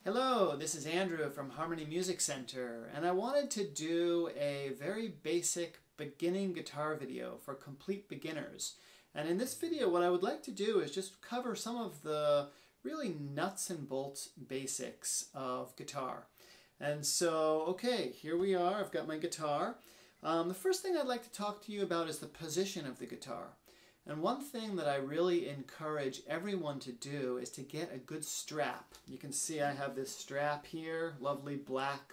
Hello, this is Andrew from Harmony Music Center, and I wanted to do a very basic beginning guitar video for complete beginners. And in this video, what I would like to do is just cover some of the really nuts and bolts basics of guitar. And so, okay, here we are. I've got my guitar. The first thing I'd like to talk to you about is the position of the guitar. And one thing that I really encourage everyone to do is to get a good strap. You can see I have this strap here, lovely black,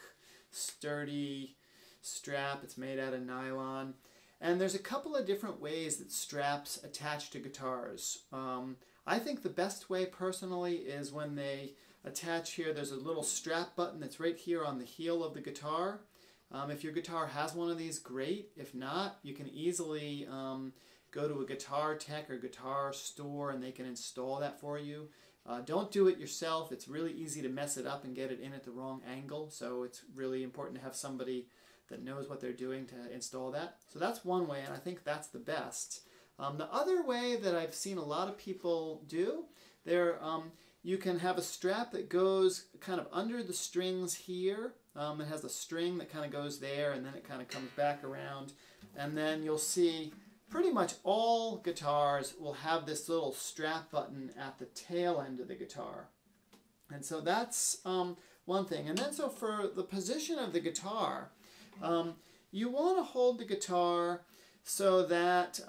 sturdy strap. It's made out of nylon. And there's a couple of different ways that straps attach to guitars. I think the best way personally is when they attach here, there's a little strap button that's right here on the heel of the guitar. If your guitar has one of these, great. If not, you can easily go to a guitar tech or guitar store and they can install that for you. Don't do it yourself. It's really easy to mess it up and get it in at the wrong angle, so it's really important to have somebody that knows what they're doing to install that. So that's one way, and I think that's the best. The other way that I've seen a lot of people do, you can have a strap that goes kind of under the strings here. It has a string that kind of goes there and then it kind of comes back around, and then you'll see pretty much all guitars will have this little strap button at the tail end of the guitar. And so that's one thing. And then so for the position of the guitar, you want to hold the guitar so that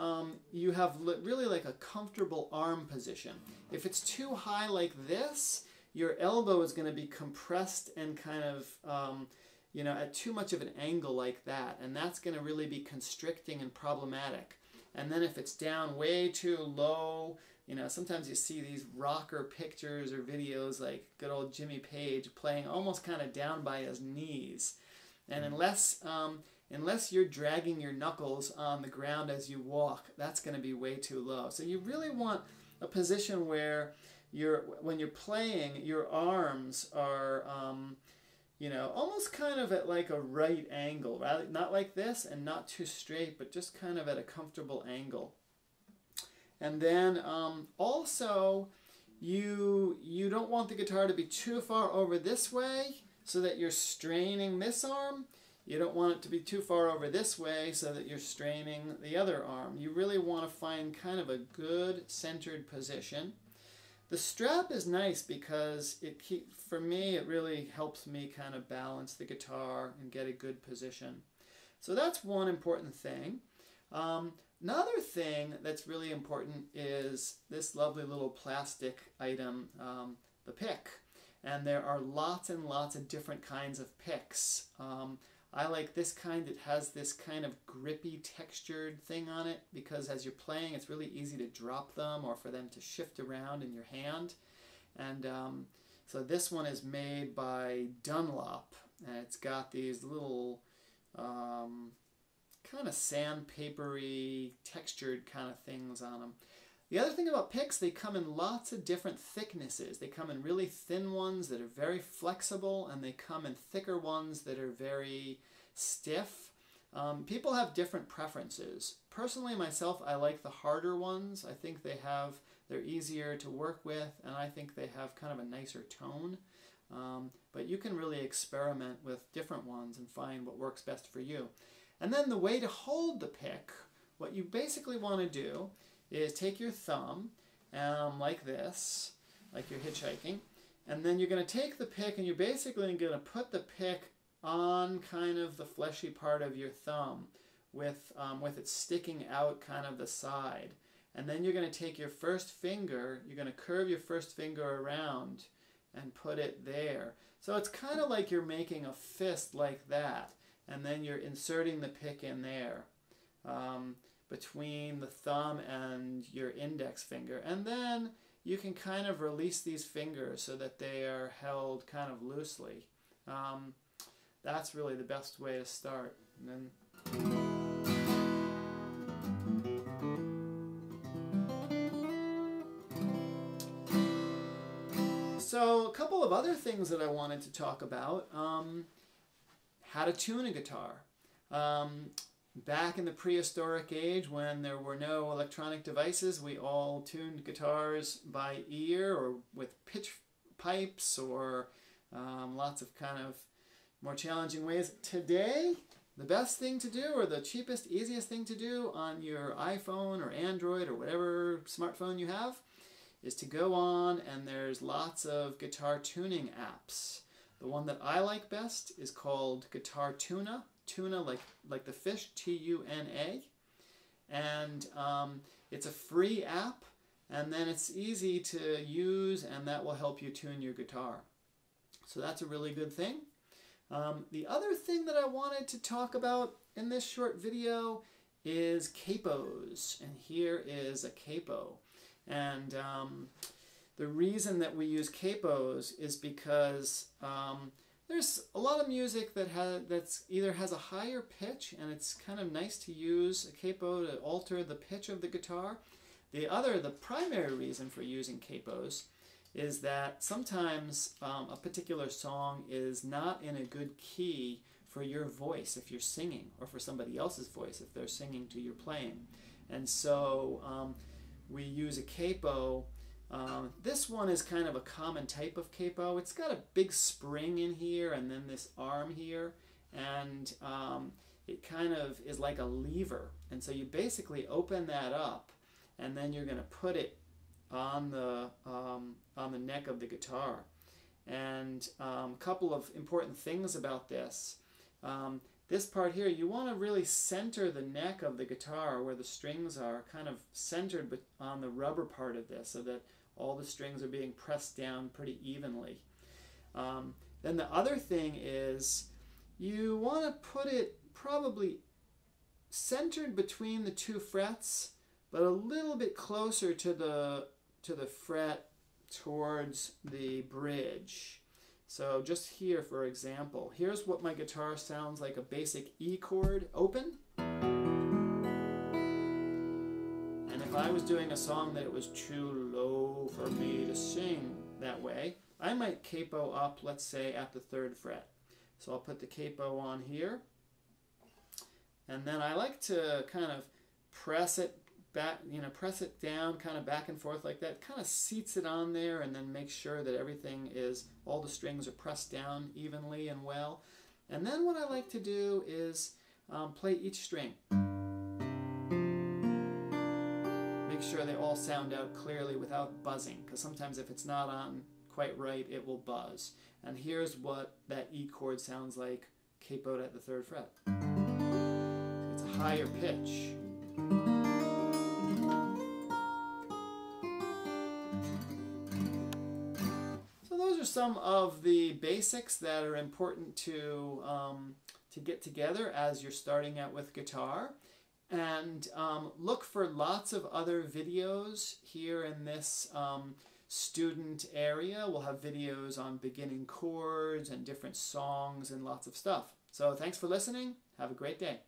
you have really like a comfortable arm position. If it's too high like this, your elbow is going to be compressed and kind of at too much of an angle like that, and that's going to really be constricting and problematic. And then if it's down way too low, sometimes you see these rocker pictures or videos like good old Jimmy Page playing almost kind of down by his knees. And unless you're dragging your knuckles on the ground as you walk, that's going to be way too low. So you really want a position where when you're playing, your arms are almost kind of at like a right angle, right? Not like this and not too straight, but just kind of at a comfortable angle. And then also, you don't want the guitar to be too far over this way so that you're straining this arm. You don't want it to be too far over this way so that you're straining the other arm. You really want to find kind of a good centered position. The strap is nice because for me, it really helps me kind of balance the guitar and get a good position. So that's one important thing. Another thing that's really important is this lovely little plastic item, the pick. And there are lots and lots of different kinds of picks. I like this kind that has this kind of grippy textured thing on it because as you're playing it's really easy to drop them or for them to shift around in your hand. And so this one is made by Dunlop, and it's got these little kind of sandpapery textured kind of things on them. The other thing about picks, they come in lots of different thicknesses. They come in really thin ones that are very flexible, and they come in thicker ones that are very stiff. People have different preferences. Personally, myself, I like the harder ones. I think they're easier to work with, and I think they have kind of a nicer tone. But you can really experiment with different ones and find what works best for you. And then the way to hold the pick, what you basically want to do is take your thumb like this, like you're hitchhiking, and then you're going to take the pick and you're basically going to put the pick on kind of the fleshy part of your thumb with it sticking out kind of the side. And then you're going to take your first finger, you're going to curve your first finger around and put it there. So it's kind of like you're making a fist like that, and then you're inserting the pick in there. Between the thumb and your index finger, and then you can kind of release these fingers so that they are held kind of loosely. That's really the best way to start. And then so a couple of other things that I wanted to talk about. How to tune a guitar. Back in the prehistoric age when there were no electronic devices, we all tuned guitars by ear or with pitch pipes or lots of kind of more challenging ways. Today, the best thing to do, or the cheapest, easiest thing to do on your iPhone or Android or whatever smartphone you have, is to go on, and there's lots of guitar tuning apps. The one that I like best is called Guitar Tuna. Tuna like the fish, T-U-N-A. And it's a free app, and then it's easy to use, and that will help you tune your guitar. So that's a really good thing. The other thing that I wanted to talk about in this short video is capos. And here is a capo. And the reason that we use capos is because there's a lot of music that's either has a higher pitch, and it's kind of nice to use a capo to alter the pitch of the guitar. The primary reason for using capos is that sometimes a particular song is not in a good key for your voice if you're singing, or for somebody else's voice if they're singing to your playing. And so we use a capo. This one is kind of a common type of capo. It's got a big spring in here and then this arm here, and it kind of is like a lever. And so you basically open that up, and then you're going to put it on the neck of the guitar. And a couple of important things about this. This part here, you want to really center the neck of the guitar where the strings are, kind of centered on the rubber part of this, so that all the strings are being pressed down pretty evenly. Then the other thing is you want to put it probably centered between the two frets, but a little bit closer to the fret towards the bridge. So just here, for example, here's what my guitar sounds like: a basic E chord open. And if I was doing a song that it was too low for me to sing that way, I might capo up, let's say, at the 3rd fret. So I'll put the capo on here. And then I like to kind of press it back, press it down kind of back and forth like that. Kind of seats it on there, and then make sure that everything is, all the strings are pressed down evenly and well. And then what I like to do is play each string. Make sure they all sound out clearly without buzzing, because sometimes if it's not on quite right, it will buzz. And here's what that E chord sounds like capoed at the 3rd fret. It's a higher pitch. So those are some of the basics that are important to get together as you're starting out with guitar. And look for lots of other videos here in this student area. We'll have videos on beginning chords and different songs and lots of stuff. So thanks for listening. Have a great day.